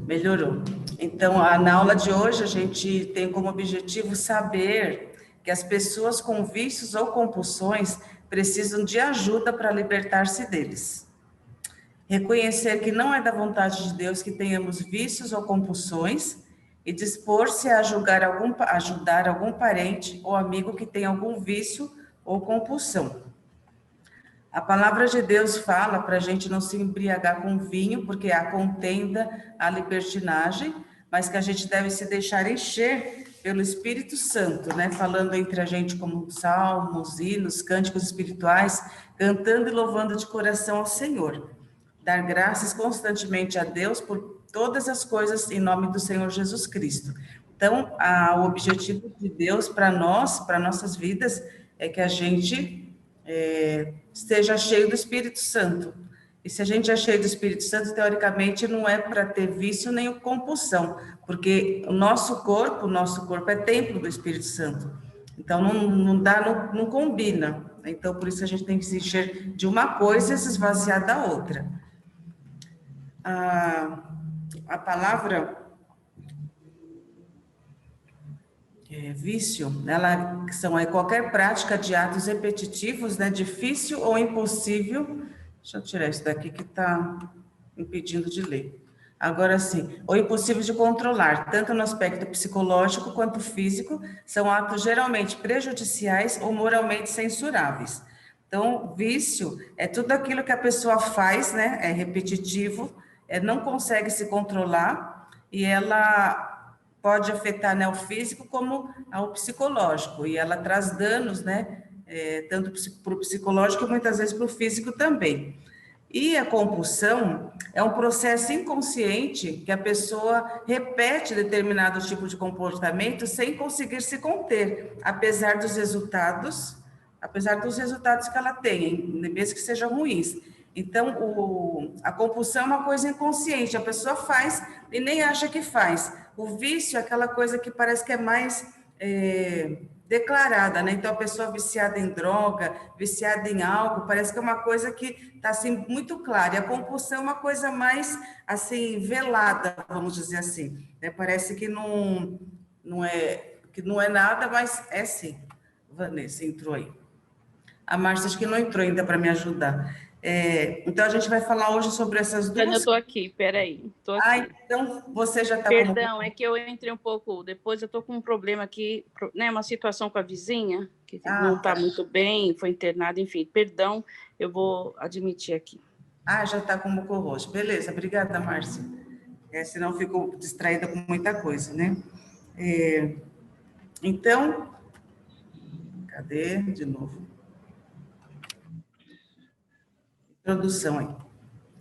Melhorou. Então, na aula de hoje, a gente tem como objetivo saber que as pessoas com vícios ou compulsões precisam de ajuda para libertar-se deles. Reconhecer que não é da vontade de Deus que tenhamos vícios ou compulsões e dispor-se a ajudar algum parente ou amigo que tem algum vício ou compulsão. A palavra de Deus fala para a gente não se embriagar com vinho, porque há contenda, há libertinagem, mas que a gente deve se deixar encher pelo Espírito Santo, né? Falando entre a gente como salmos, hinos, cânticos espirituais, cantando e louvando de coração ao Senhor. Dar graças constantemente a Deus por todas as coisas em nome do Senhor Jesus Cristo. Então, o objetivo de Deus para nós, para nossas vidas, é que a gente esteja cheio do Espírito Santo. E se a gente é cheio do Espírito Santo, teoricamente, não é para ter vício nem compulsão, porque o nosso corpo é templo do Espírito Santo. Então, não combina. Então, por isso a gente tem que se encher de uma coisa e se esvaziar da outra. A palavra vício, ela é qualquer prática de atos repetitivos, né, difícil ou impossível. Deixa eu tirar isso daqui que está impedindo de ler. Agora sim, ou impossível de controlar, tanto no aspecto psicológico quanto físico, são atos geralmente prejudiciais ou moralmente censuráveis. Então, vício é tudo aquilo que a pessoa faz, né, é repetitivo, não consegue se controlar e ela pode afetar, né, o físico como o psicológico, e ela traz danos, né, tanto para o psicológico e muitas vezes para o físico também. E a compulsão é um processo inconsciente que a pessoa repete determinado tipo de comportamento sem conseguir se conter, apesar dos resultados que ela tem, mesmo que sejam ruins. Então, a compulsão é uma coisa inconsciente, a pessoa faz e nem acha que faz. O vício é aquela coisa que parece que é mais declarada, né? Então, a pessoa viciada em droga, viciada em álcool, parece que é uma coisa que está assim, muito clara. E a compulsão é uma coisa mais assim, velada, vamos dizer assim. Né? Parece que não é nada, mas é sim. Vanessa entrou aí. A Márcia acho que não entrou ainda para me ajudar. Então, a gente vai falar hoje sobre essas duas... Eu estou aqui, peraí. Então você já está... Perdão, é que eu entrei um pouco depois, eu estou com um problema aqui, né, uma situação com a vizinha, que não está muito bem, foi internada, enfim, perdão, eu vou admitir aqui. Já está com o muco roxo. Beleza, obrigada, Márcia. Senão fico distraída com muita coisa, né? Então, cadê? De novo. Introdução aí.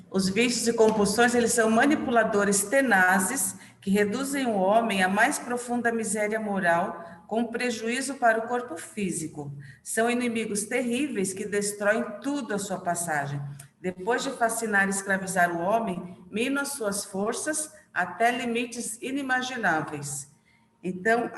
Os vícios e compulsões, eles são manipuladores tenazes que reduzem o homem à mais profunda miséria moral, com prejuízo para o corpo físico. São inimigos terríveis que destroem tudo à sua passagem. Depois de fascinar e escravizar o homem, minam as suas forças até limites inimagináveis. Então,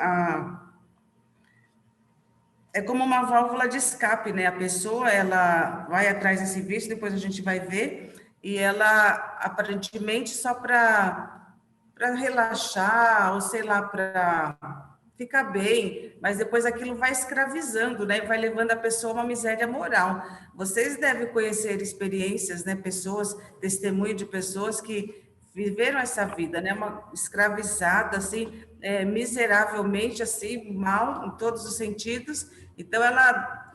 é como uma válvula de escape, né? A pessoa, ela vai atrás desse vício, depois a gente vai ver, e ela, aparentemente, só para relaxar, ou sei lá, para ficar bem, mas depois aquilo vai escravizando, né? Vai levando a pessoa a uma miséria moral. Vocês devem conhecer experiências, né? Pessoas, testemunho de pessoas que viveram essa vida, né? Uma escravizada, assim, miseravelmente, assim, mal, em todos os sentidos. Então, ela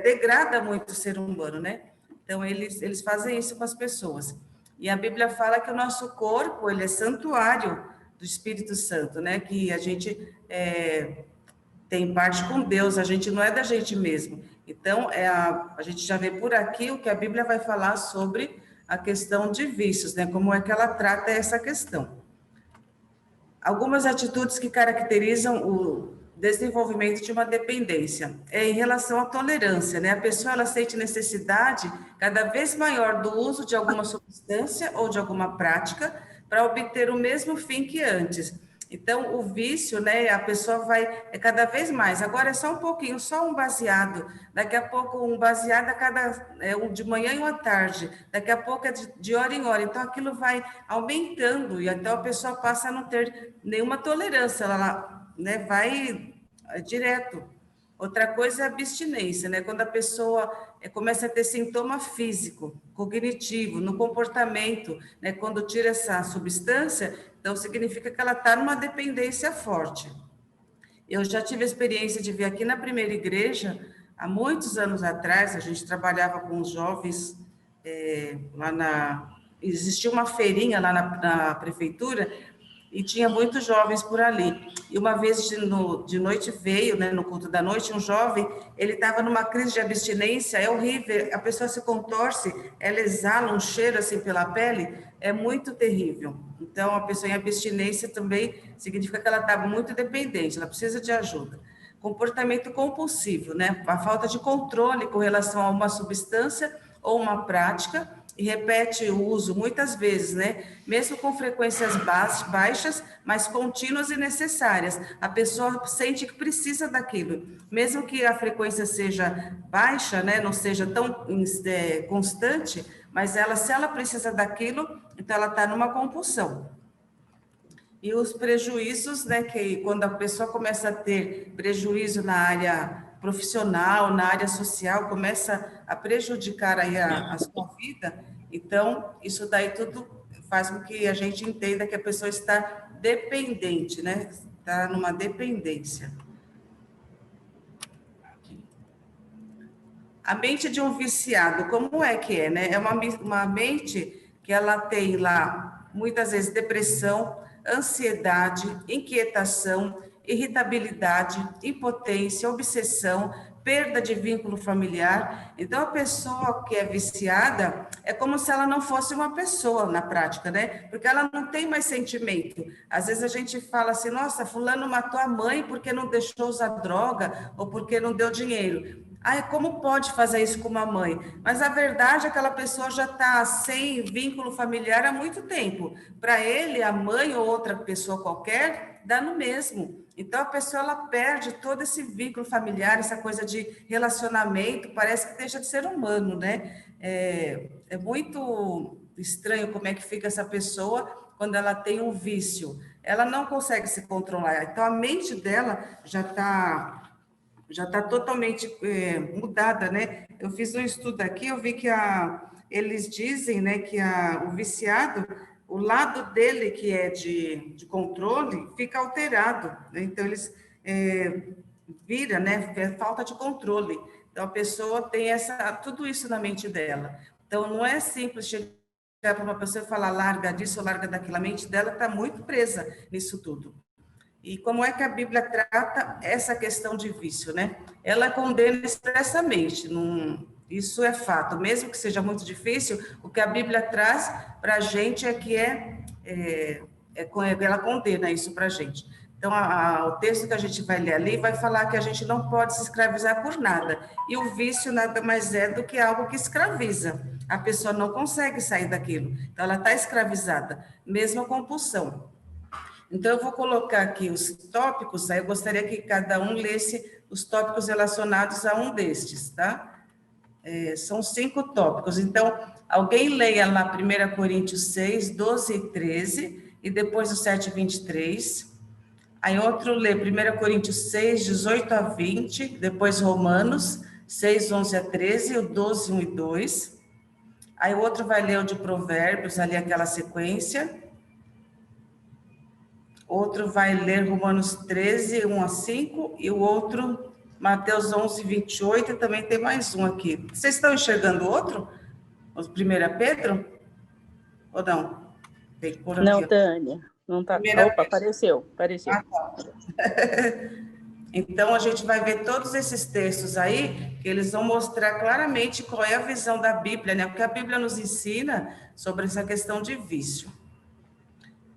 degrada muito o ser humano, né? Então, eles fazem isso com as pessoas. E a Bíblia fala que o nosso corpo, ele é santuário do Espírito Santo, né? Que a gente tem parte com Deus, a gente não é da gente mesmo. Então, a gente já vê por aqui o que a Bíblia vai falar sobre a questão de vícios, né? Como é que ela trata essa questão. Algumas atitudes que caracterizam o desenvolvimento de uma dependência em relação à tolerância, né? A pessoa ela sente necessidade cada vez maior do uso de alguma substância ou de alguma prática para obter o mesmo fim que antes. Então, o vício, né, a pessoa vai cada vez mais. Agora é só um pouquinho, só um baseado. Daqui a pouco, um baseado a um de manhã e uma tarde. Daqui a pouco é de hora em hora. Então, aquilo vai aumentando e então a pessoa passa a não ter nenhuma tolerância. Ela, né, vai direto. Outra coisa é a abstinência, né? Quando a pessoa começa a ter sintoma físico, cognitivo, no comportamento, né? Quando tira essa substância, então significa que ela está numa dependência forte. Eu já tive a experiência de vir aqui na primeira igreja, há muitos anos atrás, a gente trabalhava com os jovens existia uma feirinha lá na prefeitura, e tinha muitos jovens por ali. E uma vez de noite veio, né, no culto da noite, um jovem, ele estava numa crise de abstinência, é horrível, a pessoa se contorce, ela exala um cheiro assim pela pele, é muito terrível. Então, a pessoa em abstinência também significa que ela está muito dependente, ela precisa de ajuda. Comportamento compulsivo, né, a falta de controle com relação a uma substância ou uma prática, e repete o uso muitas vezes, né? Mesmo com frequências baixas, mas contínuas e necessárias. A pessoa sente que precisa daquilo, mesmo que a frequência seja baixa, né? Não seja tão constante, mas se ela precisa daquilo, então ela está numa compulsão. E os prejuízos, né? Que quando a pessoa começa a ter prejuízo na área profissional, na área social, começa a prejudicar aí a sua vida, então isso daí tudo faz com que a gente entenda que a pessoa está dependente, né? Está numa dependência. A mente de um viciado, como é que é, né? É uma mente que ela tem lá, muitas vezes, depressão, ansiedade, inquietação, irritabilidade, impotência, obsessão, perda de vínculo familiar. Então, a pessoa que é viciada é como se ela não fosse uma pessoa na prática, né? Porque ela não tem mais sentimento. Às vezes a gente fala assim, nossa, fulano matou a mãe porque não deixou usar droga ou porque não deu dinheiro. Ai, como pode fazer isso com uma mãe? Mas a verdade é que aquela pessoa já está sem vínculo familiar há muito tempo. Para ele, a mãe ou outra pessoa qualquer, dá no mesmo. Então, a pessoa ela perde todo esse vínculo familiar, essa coisa de relacionamento, parece que deixa de ser humano, né? É muito estranho como é que fica essa pessoa quando ela tem um vício. Ela não consegue se controlar. Então, a mente dela já está totalmente mudada, né? Eu fiz um estudo aqui, eu vi que eles dizem, né, que o viciado, o lado dele que é de controle, fica alterado, né? Então, eles vira, né, falta de controle. Então, a pessoa tem tudo isso na mente dela. Então, não é simples chegar para uma pessoa e falar, larga disso ou larga daquilo. A mente dela está muito presa nisso tudo. E como é que a Bíblia trata essa questão de vício, né? Ela condena expressamente, isso é fato, mesmo que seja muito difícil, o que a Bíblia traz para a gente é que ela condena isso para a gente. Então, o texto que a gente vai ler ali vai falar que a gente não pode se escravizar por nada, e o vício nada mais é do que algo que escraviza. A pessoa não consegue sair daquilo, então ela está escravizada, mesmo a compulsão. Então, eu vou colocar aqui os tópicos, aí eu gostaria que cada um lesse os tópicos relacionados a um destes, tá? São 5 tópicos. Então, alguém leia lá 1 Coríntios 6, 12 e 13, e depois o 7, 23. Aí outro lê 1 Coríntios 6, 18 a 20, depois Romanos 6, 11 a 13, o 12, 1 e 2. Aí o outro vai ler o de Provérbios, ali aquela sequência. Outro vai ler Romanos 13, 1 a 5, e o outro, Mateus 11, 28, e também tem mais um aqui. Vocês estão enxergando o outro? O 1 Pedro? Ou não? Tem que pôr aqui. Não, Tânia, não está. Opa, apareceu. Ah, tá. Então, a gente vai ver todos esses textos aí, que eles vão mostrar claramente qual é a visão da Bíblia, né? Porque a Bíblia nos ensina sobre essa questão de vício.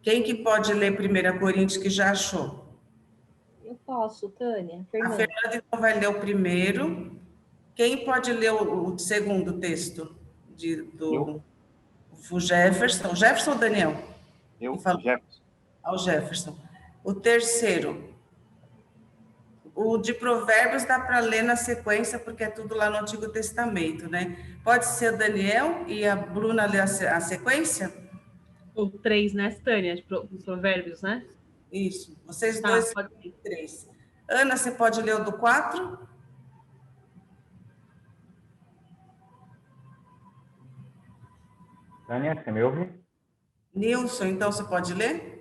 Quem que pode ler 1 Coríntios que já achou? Eu posso, Tânia. Fernanda. A Fernanda então vai ler o primeiro. Quem pode ler o segundo texto? O Jefferson. O Jefferson ou o Daniel? Eu, Jefferson. O Jefferson. O terceiro, o de Provérbios dá para ler na sequência, porque é tudo lá no Antigo Testamento, né? Pode ser o Daniel e a Bruna ler a sequência? O 3, né, Tânia? Provérbios, né? Isso. Vocês Tá, dois, pode ir. 3. Ana, você pode ler o do 4? Tânia, você me ouve? Nilson, então você pode ler?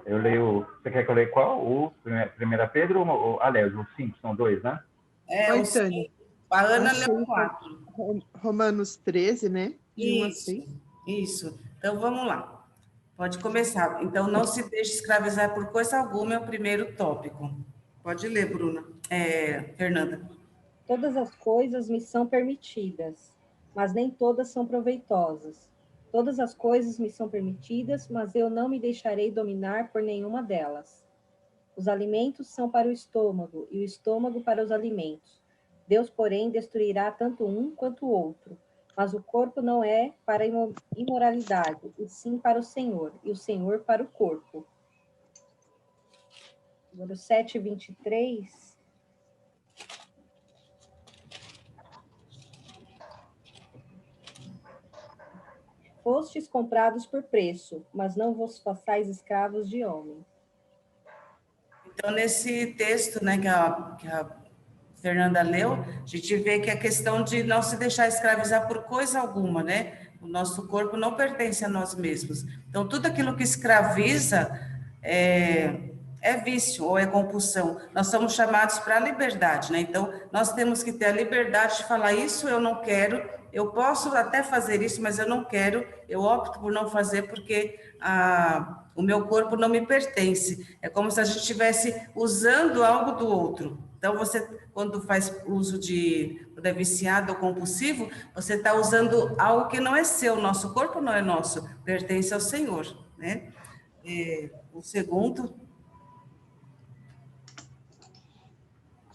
Eu leio. Você quer que eu leia qual? O 1 Pedro ou aliás, os 5, são 2, né? É, Oi, o Tânia. 5. A Ana Achei leu o 4. Romanos 13, né? De 1 a 6. Isso. Então, vamos lá. Pode começar. Então, não se deixe escravizar por coisa alguma, é o primeiro tópico. Pode ler, Bruna. Fernanda. Todas as coisas me são permitidas, mas nem todas são proveitosas. Todas as coisas me são permitidas, mas eu não me deixarei dominar por nenhuma delas. Os alimentos são para o estômago, e o estômago para os alimentos. Deus, porém, destruirá tanto um quanto o outro. Mas o corpo não é para a imoralidade, e sim para o Senhor, e o Senhor para o corpo. Agora, o 7:23. Fostes comprados por preço, mas não vos façais escravos de homem. Então, nesse texto, né, que a Fernanda leu, a gente vê que a questão de não se deixar escravizar por coisa alguma, né? O nosso corpo não pertence a nós mesmos. Então, tudo aquilo que escraviza é vício ou é compulsão. Nós somos chamados para a liberdade, né? Então, nós temos que ter a liberdade de falar isso eu não quero, eu posso até fazer isso, mas eu não quero, eu opto por não fazer porque o meu corpo não me pertence. É como se a gente estivesse usando algo do outro. Então, você, quando faz uso quando é viciado ou compulsivo, você está usando algo que não é seu, nosso corpo não é nosso, pertence ao Senhor, né? O segundo...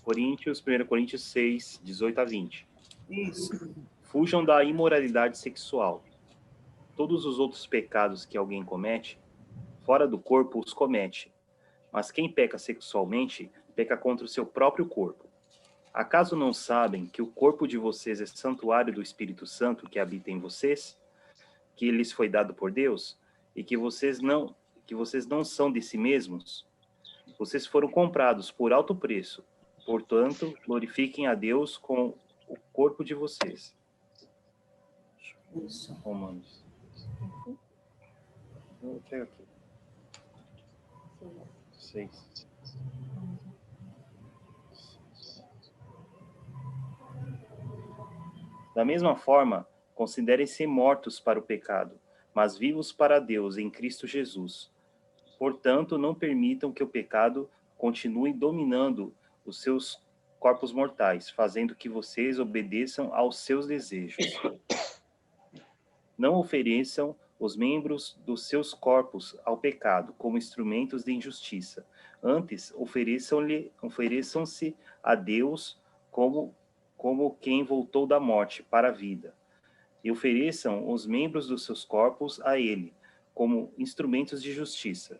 1 Coríntios 6, 18 a 20. Isso. Fujam da imoralidade sexual. Todos os outros pecados que alguém comete, fora do corpo os comete. Mas quem peca sexualmente, peca contra o seu próprio corpo. Acaso não sabem que o corpo de vocês é santuário do Espírito Santo que habita em vocês, que lhes foi dado por Deus, e que vocês não são de si mesmos? Vocês foram comprados por alto preço. Portanto, glorifiquem a Deus com o corpo de vocês. Isso. Romanos. Eu pego aqui. 6. Da mesma forma, considerem-se mortos para o pecado, mas vivos para Deus em Cristo Jesus. Portanto, não permitam que o pecado continue dominando os seus corpos mortais, fazendo que vocês obedeçam aos seus desejos. Não ofereçam os membros dos seus corpos ao pecado como instrumentos de injustiça. Antes, ofereçam-se a Deus como quem voltou da morte para a vida. E ofereçam os membros dos seus corpos a Ele como instrumentos de justiça.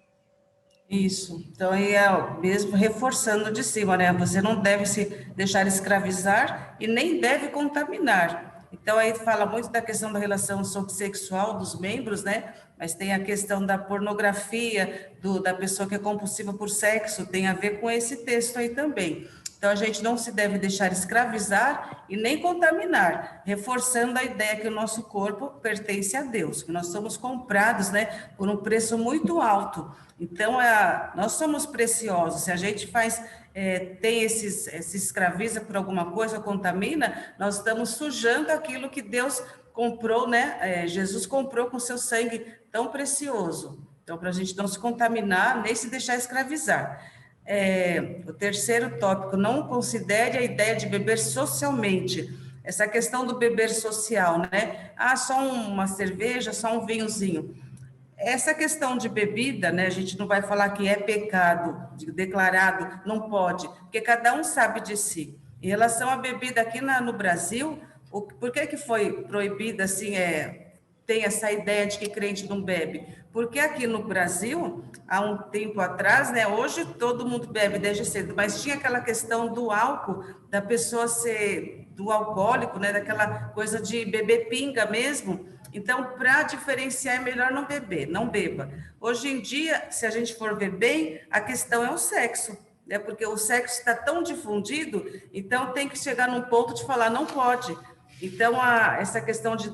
Isso. Então, aí mesmo reforçando de cima, né? Você não deve se deixar escravizar e nem deve contaminar. Então, aí fala muito da questão da relação sexual dos membros, né? Mas tem a questão da pornografia, da pessoa que é compulsiva por sexo, tem a ver com esse texto aí também. Então, a gente não se deve deixar escravizar e nem contaminar, reforçando a ideia que o nosso corpo pertence a Deus, que nós somos comprados, né, por um preço muito alto. Então, nós somos preciosos. Se a gente se escraviza por alguma coisa, contamina, nós estamos sujando aquilo que Deus comprou, né? Jesus comprou com seu sangue tão precioso. Então, para a gente não se contaminar, nem se deixar escravizar. O terceiro tópico, não considere a ideia de beber socialmente. Essa questão do beber social, né? Só uma cerveja, só um vinhozinho. Essa questão de bebida, né? A gente não vai falar que é pecado, declarado, não pode, porque cada um sabe de si. Em relação à bebida aqui no Brasil, por que foi proibida assim, tem essa ideia de que crente não bebe? Porque aqui no Brasil, há um tempo atrás, né, hoje todo mundo bebe desde cedo, mas tinha aquela questão do álcool, da pessoa ser do alcoólico, né, daquela coisa de beber pinga mesmo. Então, para diferenciar, é melhor não beber, não beba. Hoje em dia, se a gente for ver bem, a questão é o sexo, né, porque o sexo está tão difundido, então tem que chegar num ponto de falar, não pode. Então, essa questão de...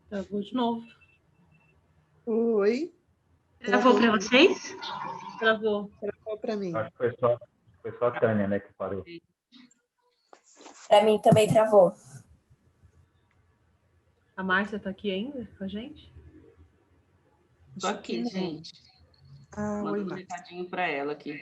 Travou de novo. Oi. Travou para vocês? Travou. Travou para mim. Acho que foi só a Tânia, né, que parou. Para mim também travou. A Márcia está aqui ainda com a gente? Tô aqui, gente. Ah, oi, Manda um Márcia. recadinho para ela aqui.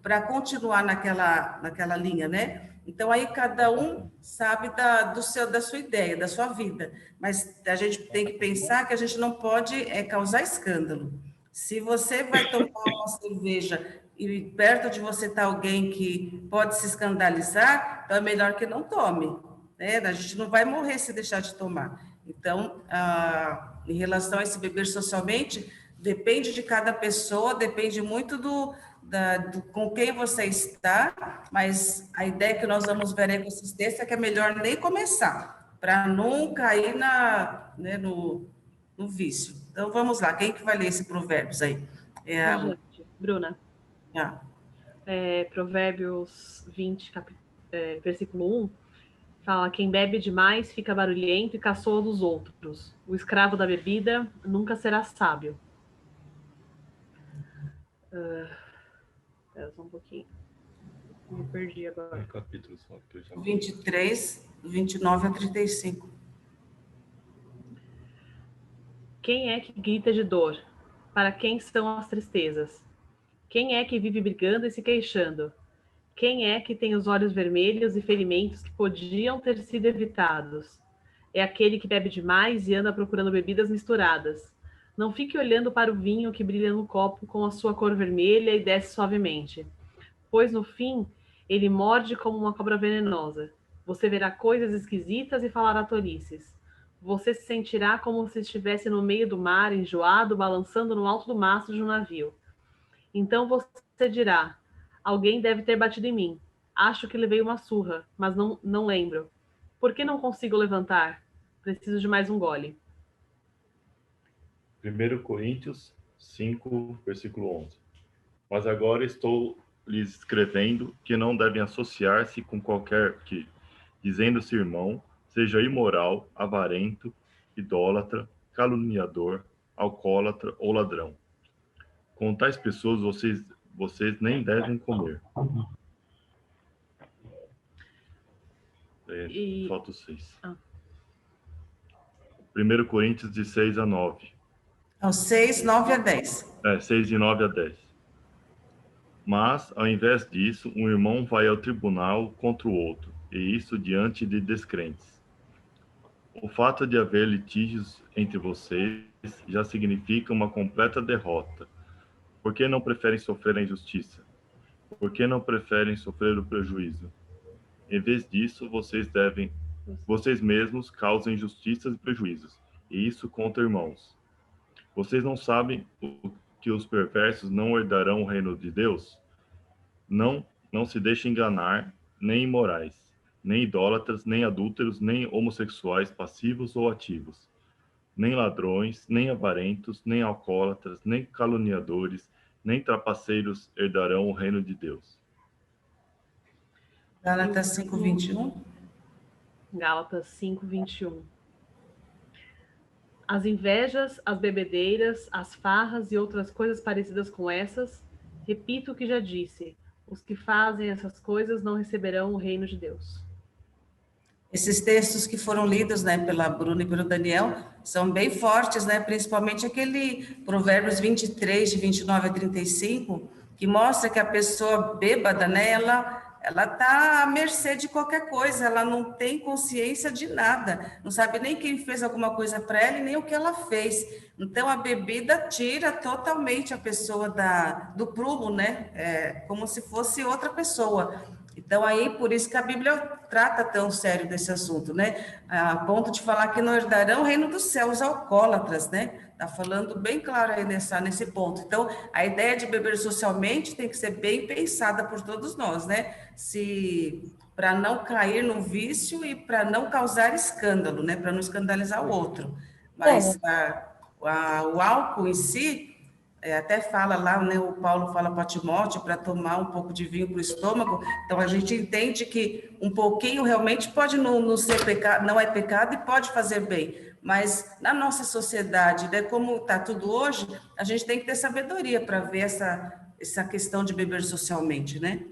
Para continuar naquela linha, né? Então, aí cada um sabe da sua ideia, da sua vida. Mas a gente tem que pensar que a gente não pode causar escândalo. Se você vai tomar uma cerveja e perto de você está alguém que pode se escandalizar, então é melhor que não tome, né? A gente não vai morrer se deixar de tomar. Então, em relação a esse beber socialmente, depende de cada pessoa, depende muito com quem você está, mas a ideia que nós vamos ver aí com esses textos é que é melhor nem começar, para não cair né, no vício. Então, vamos lá, quem que vai ler esse Provérbios aí? Gente, Bruna. Provérbios 20, versículo 1, fala: quem bebe demais fica barulhento e caçoa dos outros. O escravo da bebida nunca será sábio. Espera só um pouquinho. Me perdi agora. Capítulo só, que eu já... 23, 29 a 35. Quem é que grita de dor? Para quem são as tristezas? Quem é que vive brigando e se queixando? Quem é que tem os olhos vermelhos e ferimentos que podiam ter sido evitados? É aquele que bebe demais e anda procurando bebidas misturadas. Não fique olhando para o vinho que brilha no copo com a sua cor vermelha e desce suavemente, pois no fim ele morde como uma cobra venenosa. Você verá coisas esquisitas e falará tolices. Você se sentirá como se estivesse no meio do mar, enjoado, balançando no alto do mastro de um navio. Então você dirá: alguém deve ter batido em mim. Acho que levei uma surra, mas não lembro. Por que não consigo levantar? Preciso de mais um gole. 1 Coríntios 5, versículo 11. Mas agora estou lhes escrevendo que não devem associar-se com qualquer que, dizendo-se irmão, seja imoral, avarento, idólatra, caluniador, alcoólatra ou ladrão. Com tais pessoas vocês nem devem comer. Falta o 6. 1 Coríntios de 6 a 9. Então, 6, 9 a 10. 6 de 9 a 10. Mas, ao invés disso, um irmão vai ao tribunal contra o outro, e isso diante de descrentes. O fato de haver litígios entre vocês já significa uma completa derrota. Por que não preferem sofrer a injustiça? Por que não preferem sofrer o prejuízo? Em vez disso, vocês mesmos causam injustiças e prejuízos, e isso contra irmãos. Vocês não sabem que os perversos não herdarão o reino de Deus? Não se deixem enganar, nem imorais, nem idólatras, nem adúlteros, nem homossexuais passivos ou ativos, nem ladrões, nem avarentos, nem alcoólatras, nem caluniadores, nem trapaceiros herdarão o reino de Deus. Gálatas 5, 21. Gálatas 5, 21. As invejas, as bebedeiras, as farras e outras coisas parecidas com essas, repito o que já disse: os que fazem essas coisas não receberão o reino de Deus. Esses textos que foram lidos, né, pela Bruna e pelo Daniel, são bem fortes, né, principalmente aquele Provérbios 23, de 29 a 35, que mostra que a pessoa bêbada, né, ela está à mercê de qualquer coisa, ela não tem consciência de nada, não sabe nem quem fez alguma coisa para ela e nem o que ela fez. Então, a bebida tira totalmente a pessoa do prumo, né? Como se fosse outra pessoa. Então, aí, por isso que a Bíblia trata tão sério desse assunto, né? A ponto de falar que não herdarão o reino dos céus alcoólatras, né? Está falando bem claro aí nesse ponto. Então, a ideia de beber socialmente tem que ser bem pensada por todos nós, né? Para não cair no vício e para não causar escândalo, né? Para não escandalizar o outro. Mas o álcool em si, até fala lá, né, o Paulo fala para Timóteo para tomar um pouco de vinho para o estômago, então a gente entende que um pouquinho realmente pode não ser pecado, não é pecado e pode fazer bem, mas na nossa sociedade, né, como está tudo hoje, a gente tem que ter sabedoria para ver essa questão de beber socialmente, né?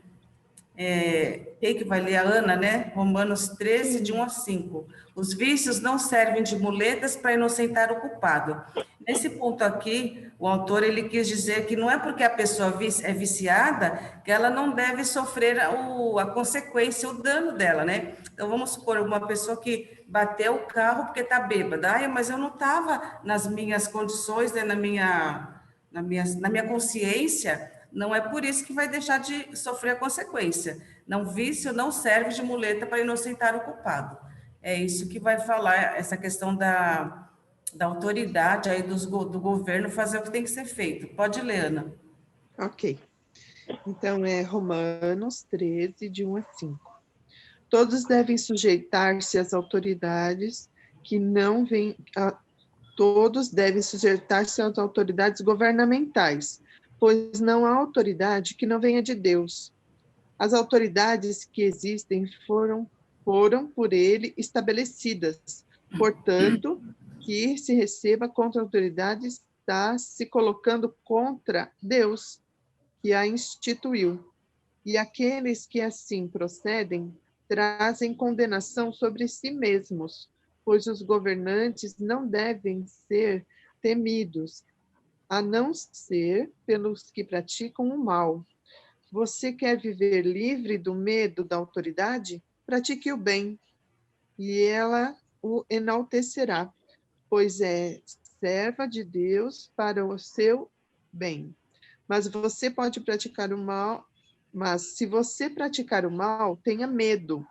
Quem que vai ler? A Ana, né? Romanos 13, de 1 a 5. Os vícios não servem de muletas para inocentar o culpado. Nesse ponto aqui, o autor ele quis dizer que não é porque a pessoa é viciada que ela não deve sofrer a consequência, o dano dela, né? Então, vamos supor, uma pessoa que bateu o carro porque está bêbada. Mas eu não estava nas minhas condições, né, na minha consciência. Não é por isso que vai deixar de sofrer a consequência. Não, vício não serve de muleta para inocentar o culpado. É isso que vai falar, essa questão da autoridade aí do governo fazer o que tem que ser feito. Pode ler, Ana. Ok. Então, é Romanos 13, de 1 a 5. Todos devem sujeitar-se às autoridades que não vêm... Todos devem sujeitar-se às autoridades governamentais, pois não há autoridade que não venha de Deus. As autoridades que existem foram por ele estabelecidas. Portanto, que se receba contra a autoridade está se colocando contra Deus, que a instituiu. E aqueles que assim procedem trazem condenação sobre si mesmos, pois os governantes não devem ser temidos, a não ser pelos que praticam o mal. Você quer viver livre do medo da autoridade? Pratique o bem, e ela o enaltecerá, pois é serva de Deus para o seu bem. Mas você pode praticar o mal, mas se você praticar o mal, tenha medo,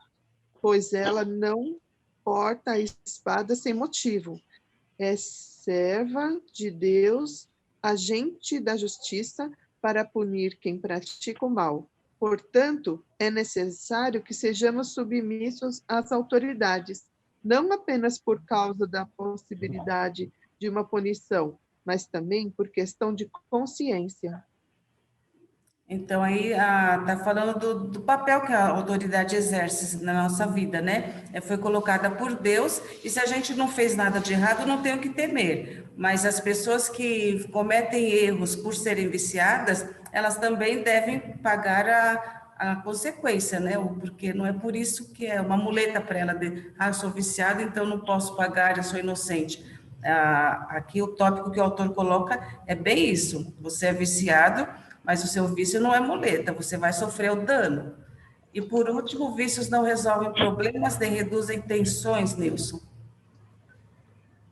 pois ela não porta a espada sem motivo. É serva de Deus, agente da justiça, para punir quem pratica o mal. Portanto, é necessário que sejamos submissos às autoridades, não apenas por causa da possibilidade de uma punição, mas também por questão de consciência. Então, aí está falando do papel que a autoridade exerce na nossa vida, né? Foi colocada por Deus, e se a gente não fez nada de errado, não tem o que temer. Mas as pessoas que cometem erros por serem viciadas, elas também devem pagar a consequência, né? Porque não é por isso que é uma muleta para ela de, eu sou viciada, então não posso pagar, eu sou inocente. Aqui o tópico que o autor coloca é bem isso, você é viciado, mas o seu vício não é muleta, você vai sofrer o dano. E, por último, vícios não resolvem problemas nem reduzem tensões, Nilson.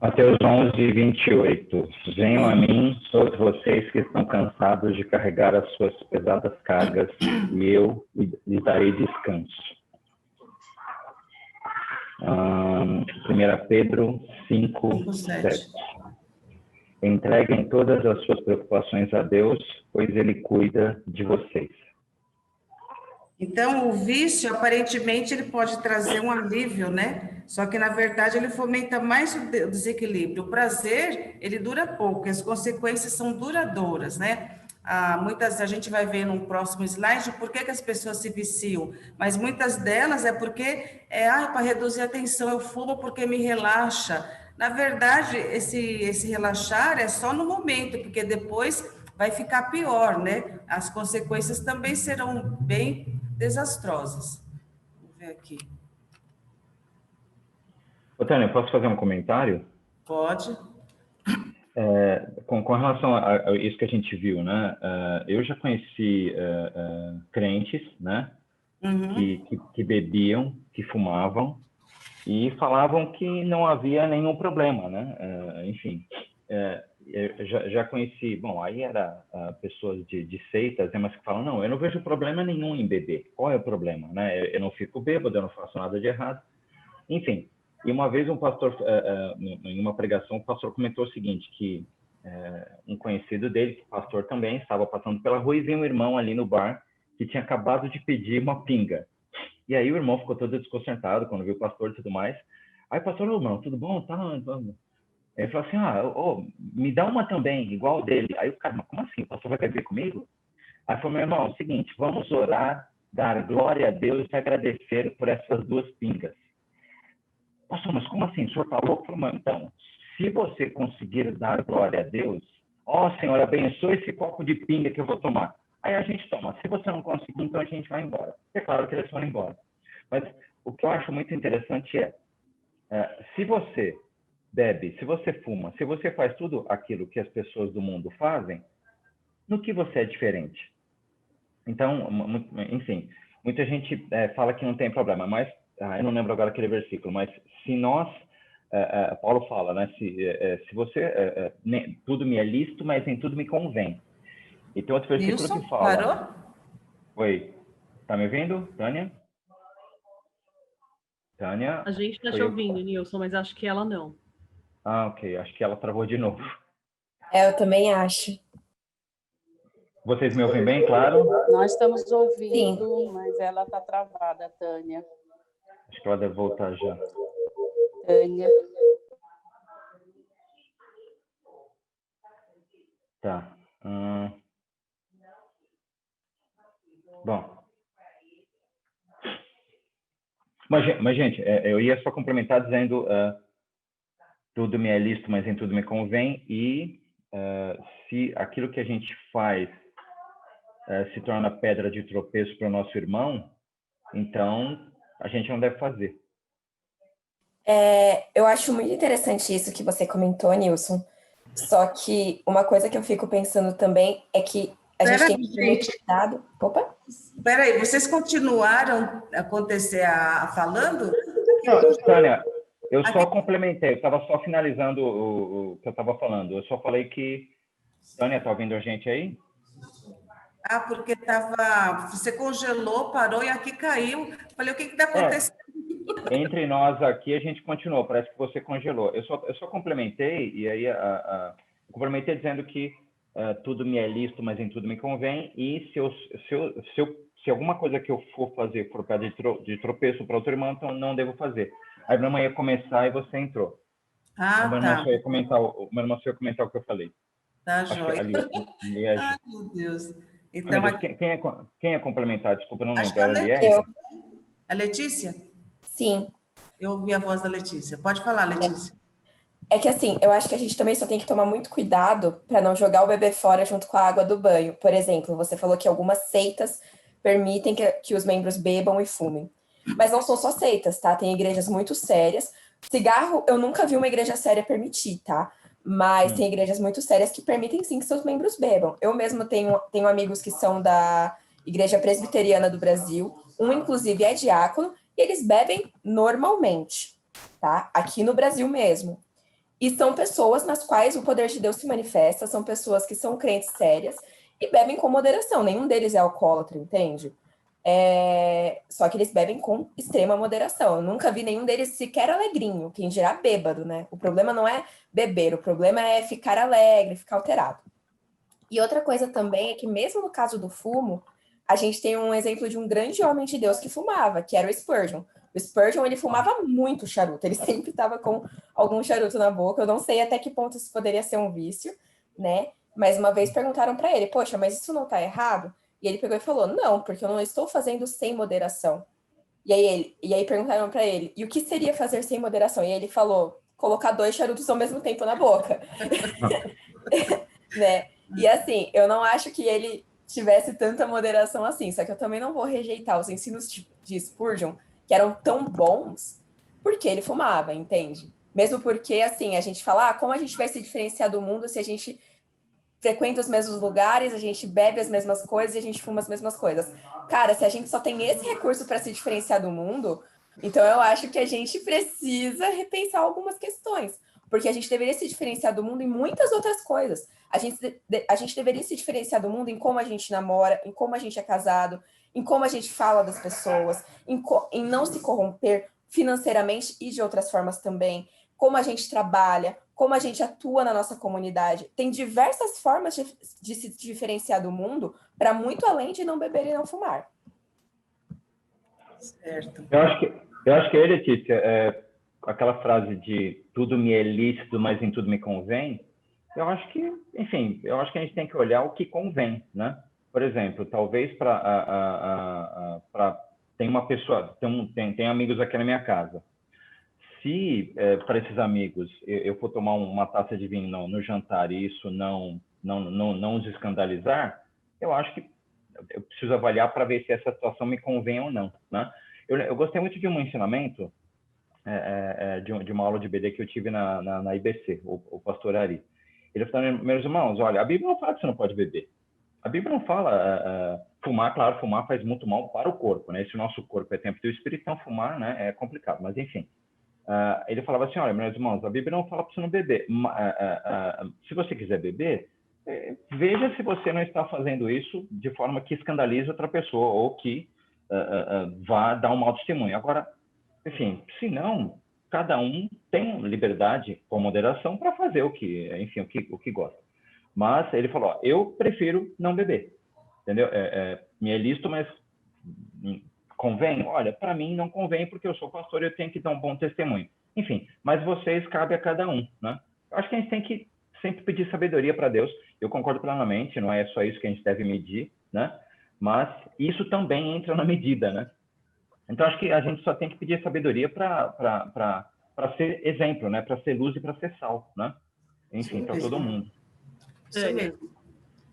Mateus 11, 28. Venham a mim, todos vocês que estão cansados de carregar as suas pesadas cargas, e eu lhes darei descanso. 1 Pedro 5, 7. Entreguem todas as suas preocupações a Deus, pois Ele cuida de vocês. Então, o vício, aparentemente, ele pode trazer um alívio, né? Só que, na verdade, ele fomenta mais o desequilíbrio. O prazer, ele dura pouco, as consequências são duradouras, né? A gente vai ver no próximo slide por que as pessoas se viciam, mas muitas delas é porque, para reduzir a tensão, eu fumo porque me relaxa. Na verdade, esse relaxar é só no momento, porque depois vai ficar pior, né? As consequências também serão bem desastrosas. Vou ver aqui. Ô, Tânia, posso fazer um comentário? Pode. Com relação a isso que a gente viu, né? Eu já conheci crentes, né? Que bebiam, que fumavam, e falavam que não havia nenhum problema, né? Enfim, eu já conheci, bom, aí era pessoas de seitas, né, mas que falam, não, eu não vejo problema nenhum em beber. Qual é o problema, né? Eu não fico bêbado, eu não faço nada de errado. Enfim, e uma vez um pastor, em uma pregação, o pastor comentou o seguinte, que um conhecido dele, que pastor também, estava passando pela rua e viu um irmão ali no bar que tinha acabado de pedir uma pinga. E aí o irmão ficou todo desconcertado quando viu o pastor e tudo mais. Aí o pastor, irmão, tudo bom? Tá, vamos. Ele falou assim, me dá uma também, igual dele. Aí o cara, mas como assim? O pastor vai beber comigo? Aí falou, meu irmão, é o seguinte, vamos orar, dar glória a Deus e agradecer por essas 2 pingas. Pastor, mas como assim? O senhor falou? Então, se você conseguir dar glória a Deus, Senhor, abençoe esse copo de pinga que eu vou tomar. Aí a gente toma. Se você não conseguir, então a gente vai embora. É claro que eles foram embora. Mas o que eu acho muito interessante se você bebe, se você fuma, se você faz tudo aquilo que as pessoas do mundo fazem, no que você é diferente? Então, enfim, muita gente fala que não tem problema, mas eu não lembro agora aquele versículo, mas se nós, Paulo fala, né, se você, tudo me é lícito, mas em tudo me convém. E tem outro versículo Nilson, que fala... parou? Oi, tá me ouvindo, Tânia? Tânia? A gente está te ouvindo, Nilson, mas acho que ela não. Ok, acho que ela travou de novo. Eu também acho. Vocês me ouvem bem, claro? Nós estamos ouvindo, mas ela está travada, Tânia. Acho que ela deve voltar já. Tânia. Tá. Bom. Mas, gente, eu ia só complementar dizendo tudo me é lícito, mas em tudo me convém. E se aquilo que a gente faz se torna pedra de tropeço para o nosso irmão, então a gente não deve fazer. Eu acho muito interessante isso que você comentou, Nilson. Só que uma coisa que eu fico pensando também é que a gente tem que ter cuidado. Opa! Peraí, vocês continuaram falando? Não, Tânia, eu só complementei, eu estava só finalizando o que eu estava falando. Eu só falei que... Tânia, está ouvindo a gente aí? Porque você congelou, parou e aqui caiu. Falei, o que está acontecendo? Entre nós aqui, a gente continuou, parece que você congelou. Eu só complementei, e aí complementei dizendo que tudo me é lícito, mas em tudo me convém, e se alguma coisa que eu for fazer for pedra de tropeço para outro irmão, então não devo fazer. Aí a minha irmã ia começar e você entrou. Tá. Meu irmão só ia comentar o que eu falei. Tá, joia. Ai, meu Deus. Então, quem é complementar? Desculpa, não lembro. A Letícia? Sim. Eu ouvi a voz da Letícia. Pode falar, Letícia. É que assim, eu acho que a gente também só tem que tomar muito cuidado para não jogar o bebê fora junto com a água do banho. Por exemplo, você falou que algumas seitas permitem que os membros bebam e fumem. Mas não são só seitas, tá? Tem igrejas muito sérias. Cigarro, eu nunca vi uma igreja séria permitir, tá? Mas tem igrejas muito sérias que permitem sim que seus membros bebam. Eu mesmo tenho amigos que são da Igreja Presbiteriana do Brasil. Um, inclusive, é diácono. E eles bebem normalmente, tá? Aqui no Brasil mesmo. E são pessoas nas quais o poder de Deus se manifesta, são pessoas que são crentes sérias e bebem com moderação. Nenhum deles é alcoólatra, entende? Só que eles bebem com extrema moderação. Eu nunca vi nenhum deles sequer alegrinho, quem dirá bêbado, né? O problema não é beber, o problema é ficar alegre, ficar alterado. E outra coisa também é que mesmo no caso do fumo, a gente tem um exemplo de um grande homem de Deus que fumava, que era o Spurgeon. O Spurgeon, ele fumava muito charuto, ele sempre estava com algum charuto na boca. Eu não sei até que ponto isso poderia ser um vício, né? Mas uma vez perguntaram para ele, poxa, mas isso não está errado? E ele pegou e falou, não, porque eu não estou fazendo sem moderação. E aí perguntaram para ele, e o que seria fazer sem moderação? E ele falou, colocar 2 charutos ao mesmo tempo na boca. Né? E assim, eu não acho que ele tivesse tanta moderação assim, só que eu também não vou rejeitar os ensinos de Spurgeon, que eram tão bons, porque ele fumava, entende? Mesmo porque, assim, a gente fala, como a gente vai se diferenciar do mundo se a gente frequenta os mesmos lugares, a gente bebe as mesmas coisas e a gente fuma as mesmas coisas. Cara, se a gente só tem esse recurso para se diferenciar do mundo, então eu acho que a gente precisa repensar algumas questões. Porque a gente deveria se diferenciar do mundo em muitas outras coisas. A gente deveria se diferenciar do mundo em como a gente namora, em como a gente é casado, em como a gente fala das pessoas, em não se corromper financeiramente e de outras formas também, como a gente trabalha, como a gente atua na nossa comunidade. Tem diversas formas de se diferenciar do mundo para muito além de não beber e não fumar. Certo. Eu acho que Letícia, aquela frase de tudo me é lícito, mas em tudo me convém, eu acho que, enfim, eu acho que a gente tem que olhar o que convém, né? Por exemplo, talvez tem uma pessoa, tem amigos aqui na minha casa. Se para esses amigos eu for tomar uma taça de vinho no jantar e isso não os escandalizar, eu acho que eu preciso avaliar para ver se essa situação me convém ou não, né? Eu gostei muito de um ensinamento de uma aula de BD que eu tive na IBC, o pastor Ari. Ele falou, meus irmãos, olha, a Bíblia não fala que você não pode beber. A Bíblia não fala fumar, claro, fumar faz muito mal para o corpo, né? Se o nosso corpo é templo do Espírito, então fumar, né, é complicado, mas enfim. Ele falava assim, olha, meus irmãos, a Bíblia não fala para você não beber. Se você quiser beber, veja se você não está fazendo isso de forma que escandalize outra pessoa ou que vá dar um mau testemunho. Agora, enfim, se não, cada um tem liberdade com moderação para fazer o que gosta. Mas ele falou, ó, eu prefiro não beber, entendeu? Me é lícito, mas convém? Olha, para mim não convém porque eu sou pastor e eu tenho que dar um bom testemunho. Enfim, mas vocês cabe a cada um, né? Eu acho que a gente tem que sempre pedir sabedoria para Deus. Eu concordo plenamente, não é só isso que a gente deve medir, né? Mas isso também entra na medida, né? Então acho que a gente só tem que pedir sabedoria para ser exemplo, né? Para ser luz e para ser sal, né? Enfim, para todo mundo. Isso mesmo.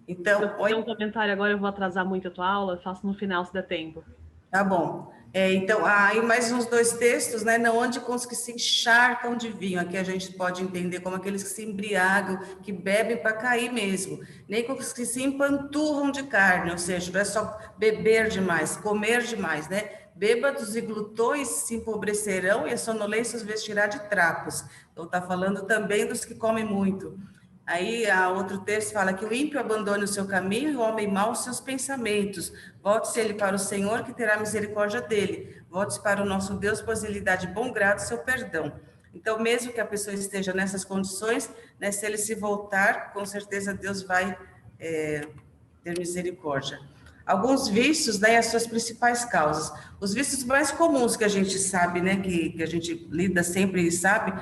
Então, se eu tenho um comentário agora, eu vou atrasar muito a tua aula, eu faço no final, se der tempo. Tá bom. Então, aí mais uns 2 textos, né? Não ande com os que se encharcam de vinho. Aqui a gente pode entender como aqueles que se embriagam, que bebem para cair mesmo. Nem com os que se empanturram de carne, ou seja, não é só beber demais, comer demais, né? Bêbados e glutões se empobrecerão e a sonolência os vestirá de trapos. Então, está falando também dos que comem muito. Aí, outro texto fala que o ímpio abandone o seu caminho e o homem mau os seus pensamentos. Volte-se ele para o Senhor, que terá misericórdia dele. Volte-se para o nosso Deus, pois ele dá de bom grado seu perdão. Então, mesmo que a pessoa esteja nessas condições, né, se ele se voltar, com certeza Deus vai ter misericórdia. Alguns vícios, né, as suas principais causas. Os vícios mais comuns que a gente sabe, né, que a gente lida sempre e sabe,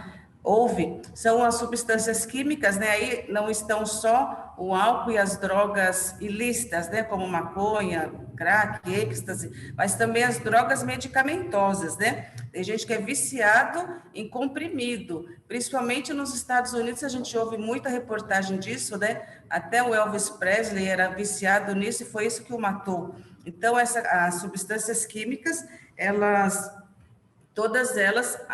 são as substâncias químicas, né? Aí não estão só o álcool e as drogas ilícitas, né? Como maconha, crack, êxtase, mas também as drogas medicamentosas, né? Tem gente que é viciado em comprimido, principalmente nos Estados Unidos, a gente ouve muita reportagem disso, né? Até o Elvis Presley era viciado nisso e foi isso que o matou. Então, as substâncias químicas, todas elas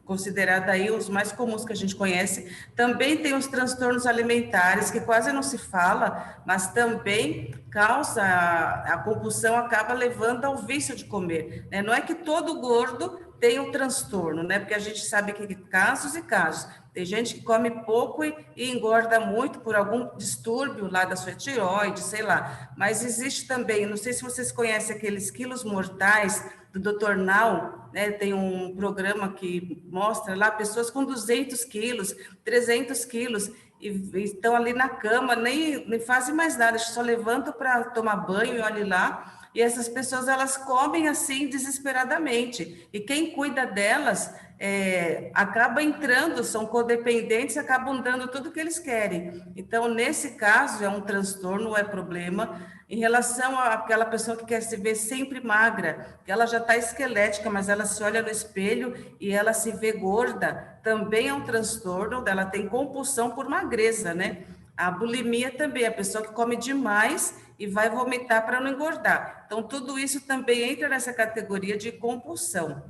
considerada aí os mais comuns que a gente conhece. Também tem os transtornos alimentares, que quase não se fala, mas também causa, a compulsão acaba levando ao vício de comer, né? Não é que todo gordo tem um transtorno, né? Porque a gente sabe que casos e casos. Tem gente que come pouco e engorda muito por algum distúrbio lá da sua tireoide, sei lá. Mas existe também, não sei se vocês conhecem aqueles quilos mortais do Dr. Now, né? Tem um programa que mostra lá pessoas com 200 quilos, 300 quilos, e estão ali na cama, nem fazem mais nada, só levantam para tomar banho e olhem lá. E essas pessoas, elas comem assim desesperadamente. E quem cuida delas acaba entrando, são codependentes, acabam dando tudo o que eles querem. Então, nesse caso, é um transtorno, é problema. Em relação àquela pessoa que quer se ver sempre magra, que ela já está esquelética, mas ela se olha no espelho e ela se vê gorda, também é um transtorno, ela tem compulsão por magreza, né? A bulimia também, a pessoa que come demais e vai vomitar para não engordar. Então, tudo isso também entra nessa categoria de compulsão,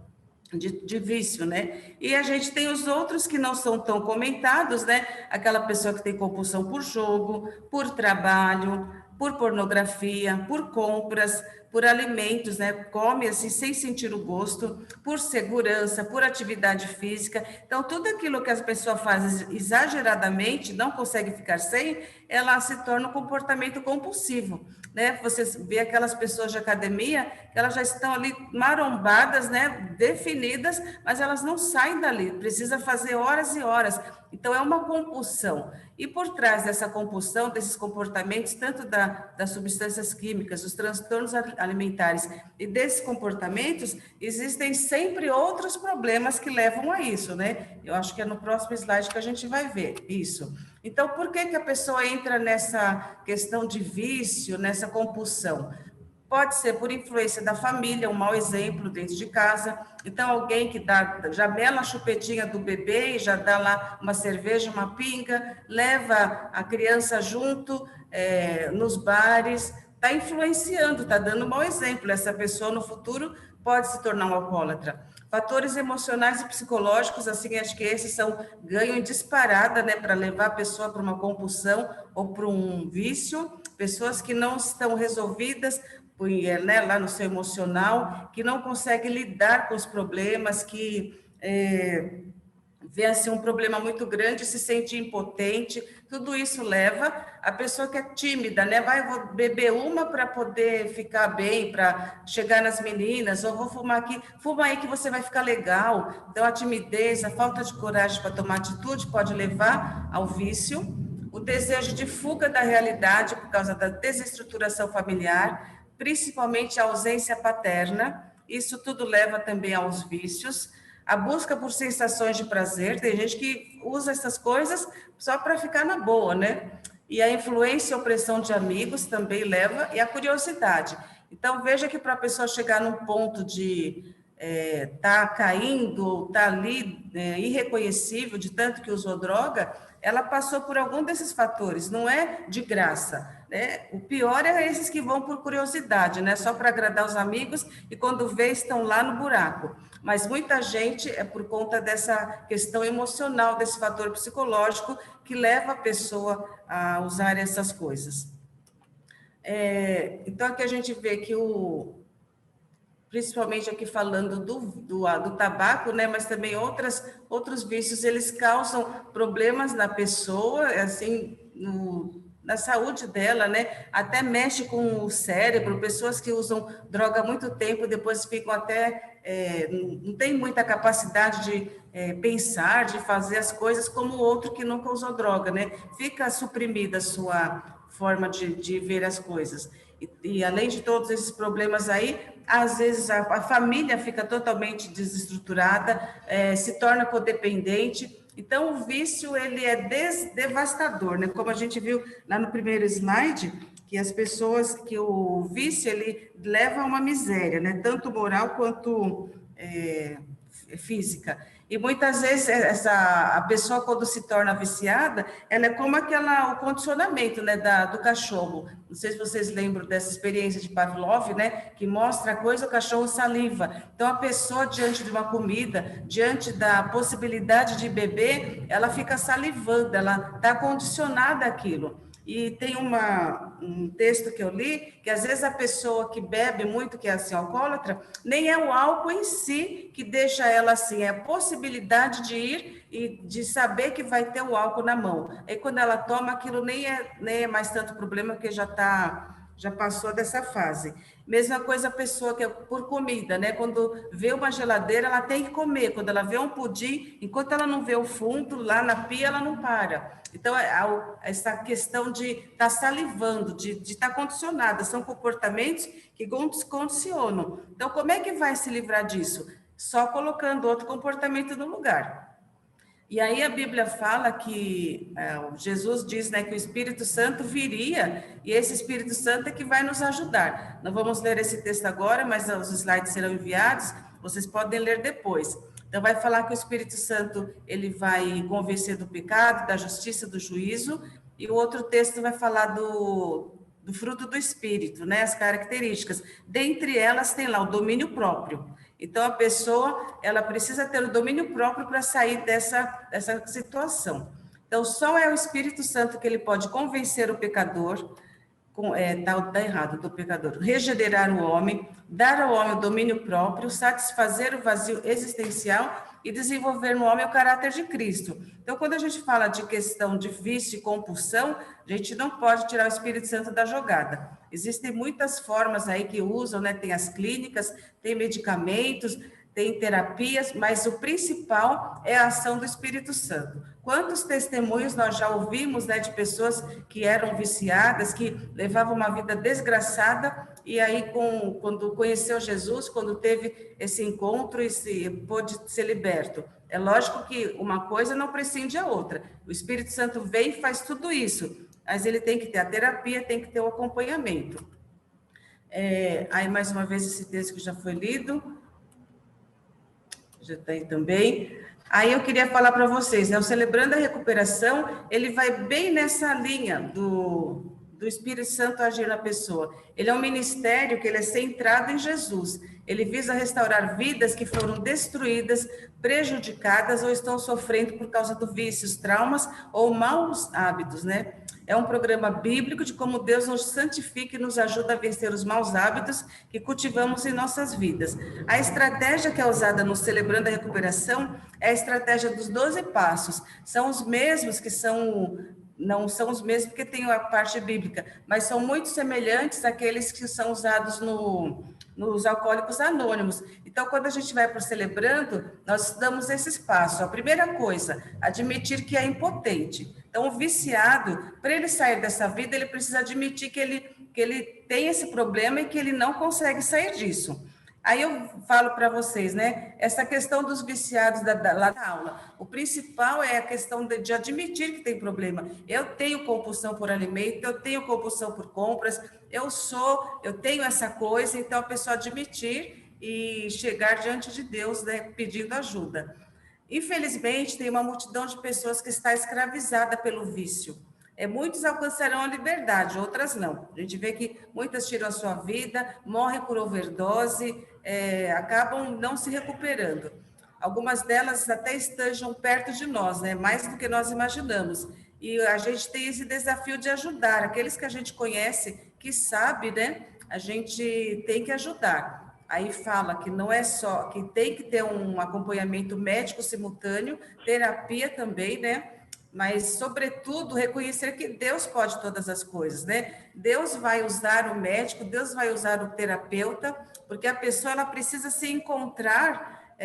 de vício, né? E a gente tem os outros que não são tão comentados, né? Aquela pessoa que tem compulsão por jogo, por trabalho, por pornografia, por compras, por alimentos, né? Come assim sem sentir o gosto, por segurança, por atividade física. Então, tudo aquilo que as pessoas fazem exageradamente, não consegue ficar sem, ela se torna um comportamento compulsivo, né? Você vê aquelas pessoas de academia, que elas já estão ali marombadas, né? Definidas, mas elas não saem dali, precisa fazer horas e horas. Então, é uma compulsão. E por trás dessa compulsão, desses comportamentos, tanto das substâncias químicas, dos transtornos alimentares e desses comportamentos, existem sempre outros problemas que levam a isso, né? Eu acho que é no próximo slide que a gente vai ver isso. Então, por que a pessoa entra nessa questão de vício, nessa compulsão? Pode ser por influência da família, um mau exemplo dentro de casa. Então, alguém que já mela a chupetinha do bebê e já dá lá uma cerveja, uma pinga, leva a criança junto nos bares, está influenciando, está dando um mau exemplo. Essa pessoa, no futuro, pode se tornar um alcoólatra. Fatores emocionais e psicológicos, assim, acho que esses ganham em disparada, né, para levar a pessoa para uma compulsão ou para um vício. Pessoas que não estão resolvidas, né, lá no seu emocional, que não consegue lidar com os problemas, que vê assim, um problema muito grande, se sente impotente, tudo isso leva a pessoa que é tímida, né? Vou beber uma para poder ficar bem, para chegar nas meninas, ou vou fumar aqui, fuma aí que você vai ficar legal. Então, a timidez, a falta de coragem para tomar atitude pode levar ao vício, o desejo de fuga da realidade por causa da desestruturação familiar, principalmente a ausência paterna, isso tudo leva também aos vícios, a busca por sensações de prazer, tem gente que usa essas coisas só para ficar na boa, né? E a influência e opressão de amigos também leva, e a curiosidade. Então, veja que para a pessoa chegar num ponto de tá caindo, tá ali irreconhecível de tanto que usou droga, ela passou por algum desses fatores, não é de graça, né? O pior é esses que vão por curiosidade, né? Só para agradar os amigos e quando vê estão lá no buraco. Mas muita gente é por conta dessa questão emocional, desse fator psicológico que leva a pessoa a usar essas coisas. Então, aqui a gente vê que principalmente aqui falando do tabaco, né, mas também outros vícios, eles causam problemas na pessoa, assim, na saúde dela, né, até mexe com o cérebro, pessoas que usam droga há muito tempo, depois ficam até, não tem muita capacidade de pensar, de fazer as coisas como o outro que nunca usou droga, né, fica suprimida a sua forma de ver as coisas. E além de todos esses problemas aí, às vezes a família fica totalmente desestruturada, se torna codependente. Então, o vício, ele é devastador, né? Como a gente viu lá no primeiro slide, que as pessoas, que o vício, ele leva a uma miséria, né? Tanto moral quanto física. E muitas vezes a pessoa, quando se torna viciada, ela é como o condicionamento, né, do cachorro. Não sei se vocês lembram dessa experiência de Pavlov, né, que mostra a coisa, o cachorro saliva. Então, a pessoa, diante de uma comida, diante da possibilidade de beber, ela fica salivando, ela está condicionada àquilo. E tem um texto que eu li, que às vezes a pessoa que bebe muito, que é assim, alcoólatra, nem é o álcool em si que deixa ela assim, é a possibilidade de ir e de saber que vai ter o álcool na mão. Aí quando ela toma, aquilo nem é mais tanto problema, porque já passou dessa fase. Mesma coisa a pessoa que é por comida, né? Quando vê uma geladeira, ela tem que comer. Quando ela vê um pudim, enquanto ela não vê o fundo, lá na pia, ela não para. Então, essa questão de estar salivando, de estar condicionada, são comportamentos que condicionam. Então, como é que vai se livrar disso? Só colocando outro comportamento no lugar. E aí a Bíblia fala que Jesus diz, né, que o Espírito Santo viria e esse Espírito Santo é que vai nos ajudar. Não vamos ler esse texto agora, mas os slides serão enviados, vocês podem ler depois. Então vai falar que o Espírito Santo ele vai convencer do pecado, da justiça, do juízo, e o outro texto vai falar do fruto do Espírito, né, as características. Dentre elas tem lá o domínio próprio. Então, a pessoa, ela precisa ter o domínio próprio para sair dessa situação. Então, só é o Espírito Santo que ele pode convencer o pecador, Tá errado, do pecador. Regenerar o homem, dar ao homem o domínio próprio, satisfazer o vazio existencial e desenvolver no homem o caráter de Cristo. Então, quando a gente fala de questão de vício e compulsão, a gente não pode tirar o Espírito Santo da jogada. Existem muitas formas aí que usam, né? Tem as clínicas, tem medicamentos, tem terapias, mas o principal é a ação do Espírito Santo. Quantos testemunhos nós já ouvimos, né, de pessoas que eram viciadas, que levavam uma vida desgraçada, e aí quando conheceu Jesus, quando teve esse encontro e pôde ser liberto. É lógico que uma coisa não prescinde a outra. O Espírito Santo vem e faz tudo isso, mas ele tem que ter a terapia, tem que ter o acompanhamento. Aí, mais uma vez, esse texto que já foi lido. Já tem também. Aí eu queria falar para vocês, né? O Celebrando a Recuperação, ele vai bem nessa linha do Espírito Santo agir na pessoa. Ele é um ministério que ele é centrado em Jesus. Ele visa restaurar vidas que foram destruídas, prejudicadas ou estão sofrendo por causa do vícios, traumas ou maus hábitos, né? É um programa bíblico de como Deus nos santifica e nos ajuda a vencer os maus hábitos que cultivamos em nossas vidas. A estratégia que é usada no Celebrando a Recuperação é a estratégia dos 12 passos. São os mesmos que não são os mesmos porque tem a parte bíblica, mas são muito semelhantes àqueles que são usados nos Alcoólicos Anônimos. Então, quando a gente vai para o Celebrando, nós damos esses passos. A primeira coisa, admitir que é impotente. Então, o viciado, para ele sair dessa vida, ele precisa admitir que ele tem esse problema e que ele não consegue sair disso. Aí eu falo para vocês, né? Essa questão dos viciados lá na aula. O principal é a questão de admitir que tem problema. Eu tenho compulsão por alimento, eu tenho compulsão por compras, eu tenho essa coisa, então a pessoa admitir e chegar diante de Deus, né, pedindo ajuda. Infelizmente, tem uma multidão de pessoas que está escravizada pelo vício. Muitos alcançarão a liberdade, outras não. A gente vê que muitas tiram a sua vida, morrem por overdose, acabam não se recuperando. Algumas delas até estejam perto de nós, né? Mais do que nós imaginamos. E a gente tem esse desafio de ajudar. Aqueles que a gente conhece, que sabe, né? A gente tem que ajudar. Aí fala que não é só, que tem que ter um acompanhamento médico simultâneo, terapia também, né? Mas, sobretudo, reconhecer que Deus pode todas as coisas, né? Deus vai usar o médico, Deus vai usar o terapeuta, porque a pessoa ela precisa se encontrar